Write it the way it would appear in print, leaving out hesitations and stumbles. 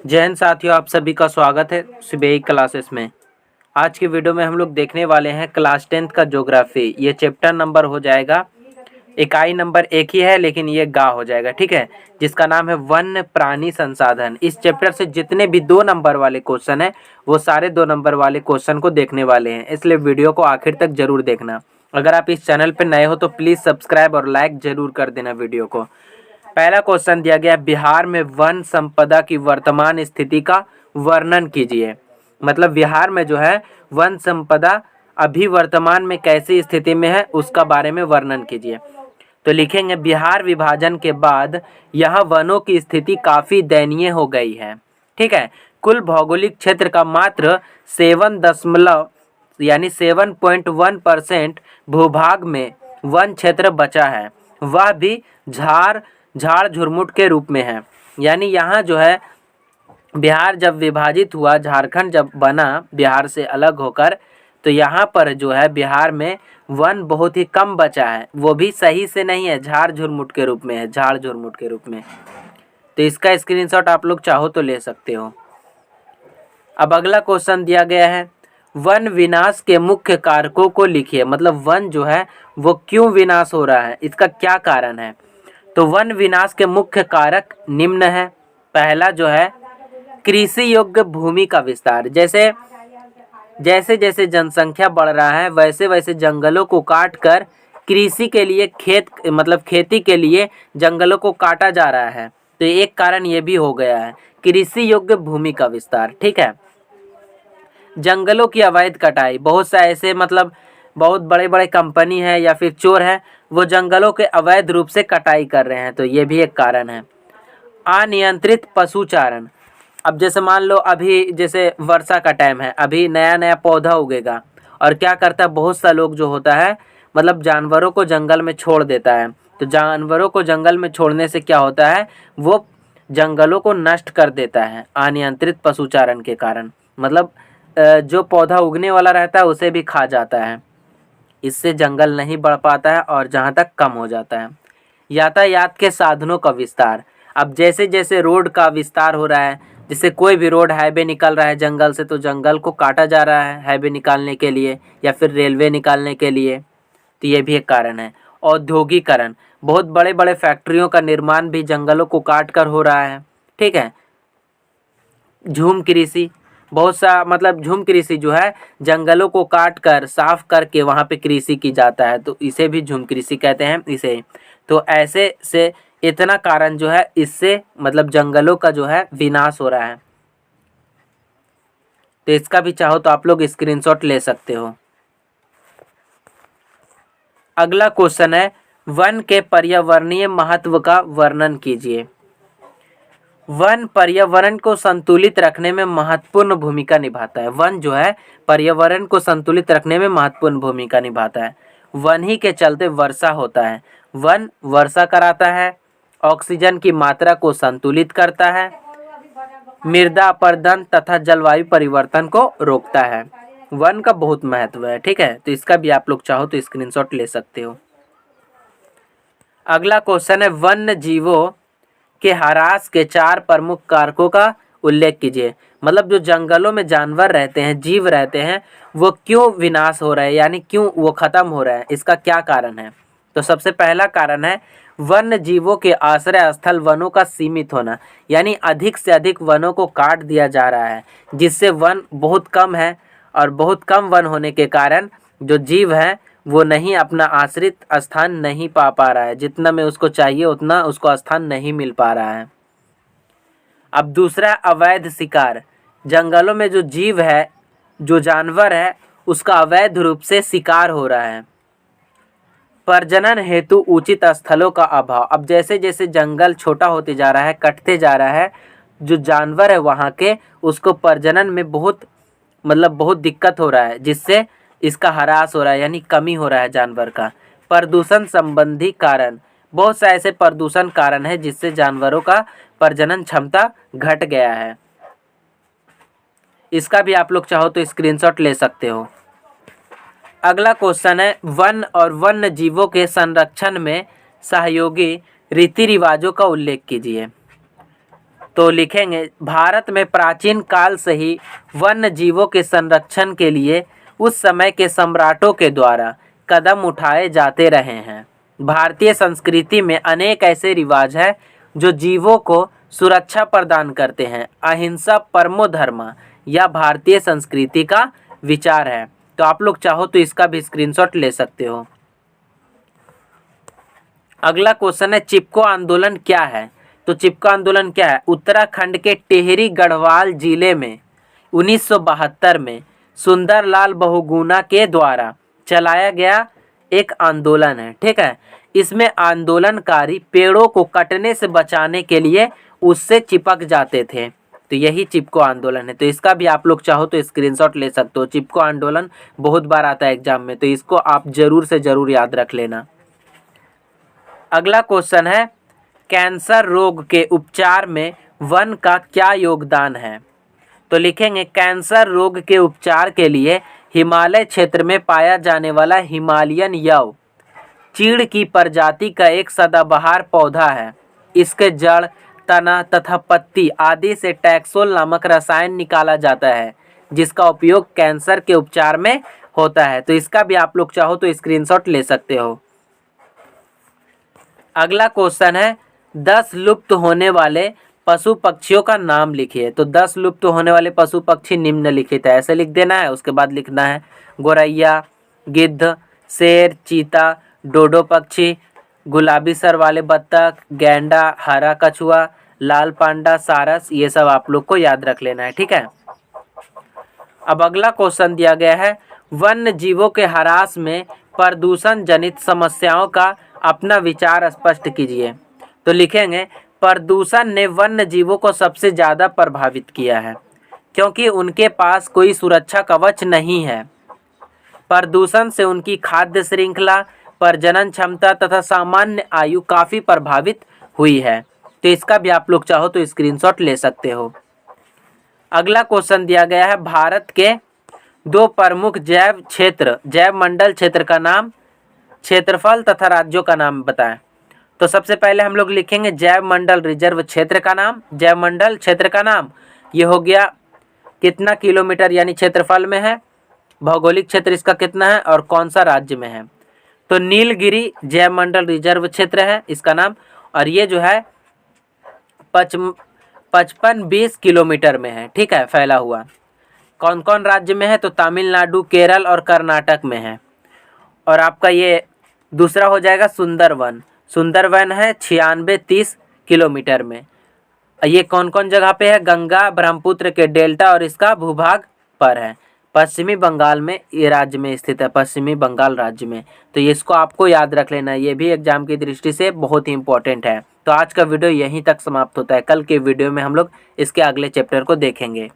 जय हिंद साथियों, आप सभी का स्वागत है सुबह क्लासेस में। आज की वीडियो में हम लोग देखने वाले हैं क्लास 10th का ज्योग्राफी। ये चैप्टर नंबर हो जाएगा, इकाई नंबर एक ही है लेकिन ये गा हो जाएगा, ठीक है, जिसका नाम है वन्य प्राणी संसाधन। इस चैप्टर से जितने भी 2 नंबर वाले क्वेश्चन हैं वो सारे 2 नंबर वाले क्वेश्चन को देखने वाले हैं, इसलिए वीडियो को आखिर तक जरूर देखना। अगर आप इस चैनल पर नए हो तो प्लीज़ सब्सक्राइब और लाइक जरूर कर देना वीडियो को। पहला क्वेश्चन दिया गया, बिहार में वन संपदा की वर्तमान स्थिति का वर्णन कीजिए। मतलब बिहार में जो है वन संपदा अभी वर्तमान में कैसी स्थिति में है उसका बारे में वर्णन कीजिए। तो लिखेंगे, बिहार विभाजन के बाद यहाँ वनों की स्थिति काफ़ी दयनीय हो गई है। ठीक है, कुल भौगोलिक क्षेत्र का मात्र 7.1% भूभाग में वन क्षेत्र बचा है, वह भी झाड़ झुरमुट के रूप में है। यानी यहाँ जो है बिहार जब विभाजित हुआ, झारखंड जब बना बिहार से अलग होकर, तो यहाँ पर जो है बिहार में वन बहुत ही कम बचा है, वो भी सही से नहीं है, झाड़ झुरमुट के रूप में है, झाड़ झुरमुट के रूप में। तो इसका स्क्रीनशॉट आप लोग चाहो तो ले सकते हो। अब अगला क्वेश्चन दिया गया है, वन विनाश के मुख्य कारकों को लिखिए। मतलब वन जो है वो क्यों विनाश हो रहा है, इसका क्या कारण है। तो वन विनाश के मुख्य कारक निम्न है। पहला जो है कृषि योग्य भूमि का विस्तार। जैसे जैसे जनसंख्या बढ़ रहा है वैसे वैसे जंगलों को काट कर कृषि के लिए खेती के लिए जंगलों को काटा जा रहा है। तो एक कारण ये भी हो गया है, कृषि योग्य भूमि का विस्तार। ठीक है, जंगलों की अवैध कटाई। बहुत सा ऐसे बहुत बड़े बड़े कंपनी है या फिर चोर है, वो जंगलों के अवैध रूप से कटाई कर रहे हैं, तो ये भी एक कारण है। अनियंत्रित पशुचारण। अब जैसे मान लो अभी जैसे वर्षा का टाइम है, अभी नया नया पौधा उगेगा और क्या करता है, बहुत सा लोग जो होता है जानवरों को जंगल में छोड़ देता है। तो जानवरों को जंगल में छोड़ने से क्या होता है, वो जंगलों को नष्ट कर देता है अनियंत्रित पशुचारण के कारण। जो पौधा उगने वाला रहता है उसे भी खा जाता है, इससे जंगल नहीं बढ़ पाता है और जहाँ तक कम हो जाता है। यातायात के साधनों का विस्तार। अब जैसे जैसे रोड का विस्तार हो रहा है, जैसे कोई भी रोड हाईवे निकल रहा है जंगल से, तो जंगल को काटा जा रहा है हाईवे निकालने के लिए या फिर रेलवे निकालने के लिए, तो ये भी एक कारण है। औद्योगिकरण, बहुत बड़े बड़े फैक्ट्रियों का निर्माण भी जंगलों को काट कर हो रहा है। ठीक है, झूम कृषि, बहुत सा झूम कृषि जो है जंगलों को काट कर साफ करके वहाँ पे कृषि की जाता है, तो इसे भी झूम कृषि कहते हैं इसे। तो ऐसे से इतना कारण जो है इससे जंगलों का जो है विनाश हो रहा है। तो इसका भी चाहो तो आप लोग स्क्रीनशॉट ले सकते हो। अगला क्वेश्चन है, वन के पर्यावरणीय महत्व का वर्णन कीजिए। वन पर्यावरण को संतुलित रखने में महत्वपूर्ण भूमिका निभाता है। वन जो है पर्यावरण को संतुलित रखने में महत्वपूर्ण भूमिका निभाता है। वन ही के चलते वर्षा होता है। वन वर्षा कराता है, ऑक्सीजन की मात्रा को संतुलित करता है, मृदा अपरदन तथा जलवायु परिवर्तन को रोकता है। वन का बहुत महत्व है। ठीक है, तो इसका भी आप लोग चाहो तो स्क्रीनशॉट ले सकते हो। अगला क्वेश्चन है, वन्य जीवों के ह्रास के 4 प्रमुख कारकों का उल्लेख कीजिए। जो जंगलों में जानवर रहते हैं, जीव रहते हैं, वो क्यों विनाश हो रहे हैं, यानी क्यों वो खत्म हो रहे हैं, इसका क्या कारण है। तो सबसे पहला कारण है वन्य जीवों के आश्रय स्थल वनों का सीमित होना। यानी अधिक से अधिक वनों को काट दिया जा रहा है, जिससे वन बहुत कम है और बहुत कम वन होने के कारण जो जीव है वो नहीं अपना आश्रित स्थान नहीं पा रहा है, जितना में उसको चाहिए उतना उसको स्थान नहीं मिल पा रहा है। अब दूसरा, अवैध शिकार। जंगलों में जो जीव है, जो जानवर है, उसका अवैध रूप से शिकार हो रहा है। प्रजनन हेतु उचित स्थलों का अभाव। अब जैसे जैसे जंगल छोटा होते जा रहा है, कटते जा रहा है, जो जानवर है वहाँ के उसको प्रजनन में बहुत दिक्कत हो रहा है, जिससे इसका ह्रास हो रहा है, यानी कमी हो रहा है जानवर का। प्रदूषण संबंधी कारण, बहुत से ऐसे प्रदूषण कारण है जिससे जानवरों का प्रजनन क्षमता घट गया है। इसका भी आप लोग चाहो तो स्क्रीनशॉट ले सकते हो। अगला क्वेश्चन है, वन और वन्य जीवों के संरक्षण में सहयोगी रीति रिवाजों का उल्लेख कीजिए। तो लिखेंगे भारत में प्राचीन काल से ही वन्य जीवों के संरक्षण के लिए उस समय के सम्राटों के द्वारा कदम उठाए जाते रहे हैं। भारतीय संस्कृति में अनेक ऐसे रिवाज हैं जो जीवों को सुरक्षा प्रदान करते हैं। अहिंसा परमो धर्म यह भारतीय संस्कृति का विचार है। तो आप लोग चाहो तो इसका भी स्क्रीनशॉट ले सकते हो। अगला क्वेश्चन है चिपको आंदोलन क्या है। तो चिपको आंदोलन क्या है? उत्तराखंड के टिहरी गढ़वाल जिले में 1972 में सुंदरलाल बहुगुणा के द्वारा चलाया गया एक आंदोलन है। ठीक है, इसमें आंदोलनकारी पेड़ों को कटने से बचाने के लिए उससे चिपक जाते थे। तो यही चिपको आंदोलन है। तो इसका भी आप लोग चाहो तो स्क्रीनशॉट ले सकते हो। चिपको आंदोलन बहुत बार आता है एग्जाम में, तो इसको आप जरूर से जरूर याद रख लेना। अगला क्वेश्चन है कैंसर रोग के उपचार में वन का क्या योगदान है। तो लिखेंगे कैंसर रोग के उपचार के लिए हिमालय क्षेत्र में पाया जाने वाला हिमालयन यव चीड़ की प्रजाति का एक सदाबहार पौधा है। इसके जड़, तना तथा पत्ती आदि से टैक्सोल नामक रसायन निकाला जाता है जिसका उपयोग कैंसर के उपचार में होता है। तो इसका भी आप लोग चाहो तो स्क्रीनशॉट ले सकते हो। अगला क्वेश्चन है 10 लुप्त होने वाले पशु पक्षियों का नाम लिखिए। तो 10 लुप्त होने वाले पशु पक्षी निम्नलिखित है, ऐसे लिख देना है। उसके बाद लिखना है गोरैया, गिद्ध, शेर, चीता, डोडो पक्षी, गुलाबी सर वाले बत्तख, गैंडा, हरा कछुआ, लाल पांडा, सारस। ये सब आप लोग को याद रख लेना है। ठीक है, अब अगला क्वेश्चन दिया गया है वन्य जीवों के ह्रास में प्रदूषण जनित समस्याओं का अपना विचार स्पष्ट कीजिए। तो लिखेंगे प्रदूषण ने वन्य जीवों को सबसे ज़्यादा प्रभावित किया है क्योंकि उनके पास कोई सुरक्षा कवच नहीं है। प्रदूषण से उनकी खाद्य श्रृंखला, प्रजनन क्षमता तथा सामान्य आयु काफ़ी प्रभावित हुई है। तो इसका भी आप लोग चाहो तो स्क्रीनशॉट ले सकते हो। अगला क्वेश्चन दिया गया है भारत के 2 प्रमुख जैव मंडल क्षेत्र का नाम, क्षेत्रफल तथा राज्यों का नाम बताएं। तो सबसे पहले हम लोग लिखेंगे जैव मंडल रिजर्व क्षेत्र का नाम। जैव मंडल क्षेत्र का नाम ये हो गया कितना किलोमीटर यानी क्षेत्रफल में है, भौगोलिक क्षेत्र इसका कितना है और कौन सा राज्य में है। तो नीलगिरी जैव मंडल रिजर्व क्षेत्र है इसका नाम, और ये जो है 55-20 किलोमीटर में है। ठीक है, फैला हुआ। कौन कौन राज्य में है? तो तमिलनाडु, केरल और कर्नाटक में है। और आपका ये दूसरा हो जाएगा सुंदरवन। सुंदरवन है 96-30 किलोमीटर में। ये कौन कौन जगह पे है? गंगा ब्रह्मपुत्र के डेल्टा और इसका भूभाग पर है। पश्चिमी बंगाल में ये राज्य में स्थित है, पश्चिमी बंगाल राज्य में। तो ये इसको आपको याद रख लेना है, ये भी एग्जाम की दृष्टि से बहुत ही इंपॉर्टेंट है। तो आज का वीडियो यहीं तक समाप्त होता है। कल के वीडियो में हम लोग इसके अगले चैप्टर को देखेंगे।